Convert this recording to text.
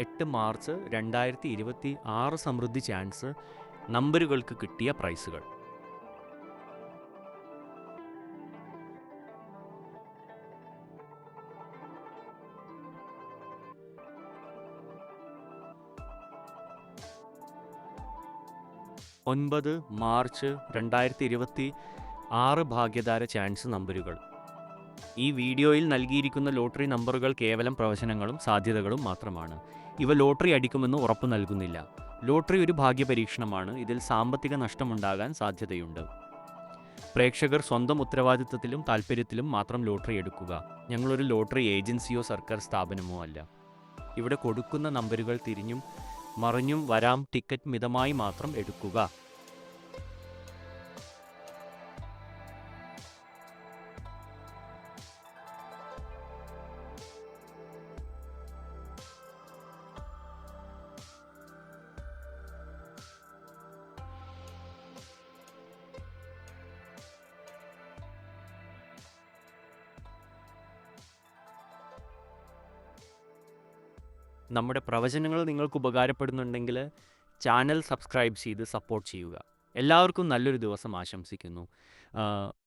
8 March 2026 സമൃദ്ധി chance നമ്പറുകൾക്ക് കിട്ടിയ പ്രൈസുകൾ. ഒൻപത് മാർച്ച് 2026 ഭാഗ്യധാര ചാൻസ് നമ്പറുകൾ. ഈ വീഡിയോയിൽ നൽകിയിരിക്കുന്ന ലോട്ടറി നമ്പറുകൾ കേവലം പ്രവചനങ്ങളും സാധ്യതകളും മാത്രമാണ്. ഇവ ലോട്ടറി അടിക്കുമെന്ന് ഉറപ്പു നൽകുന്നില്ല. ലോട്ടറി ഒരു ഭാഗ്യപരീക്ഷണമാണ്. ഇതിൽ സാമ്പത്തിക നഷ്ടമുണ്ടാകാൻ സാധ്യതയുണ്ട്. പ്രേക്ഷകർ സ്വന്തം ഉത്തരവാദിത്തത്തിലും താൽപ്പര്യത്തിലും മാത്രം ലോട്ടറി എടുക്കുക. ഞങ്ങളൊരു ലോട്ടറി ഏജൻസിയോ സർക്കാർ സ്ഥാപനമോ അല്ല. ഇവിടെ കൊടുക്കുന്ന നമ്പറുകൾ തിരിഞ്ഞും മറിഞ്ഞും വരാം. ടിക്കറ്റ് മിതമായി മാത്രം എടുക്കുക. നമ്മുടെ പ്രവചനങ്ങൾ നിങ്ങൾക്ക് ഉപകാരപ്പെടുന്നുണ്ടെങ്കിൽ ചാനൽ സബ്സ്ക്രൈബ് ചെയ്ത് സപ്പോർട്ട് ചെയ്യുക. എല്ലാവർക്കും നല്ലൊരു ദിവസം ആശംസിക്കുന്നു.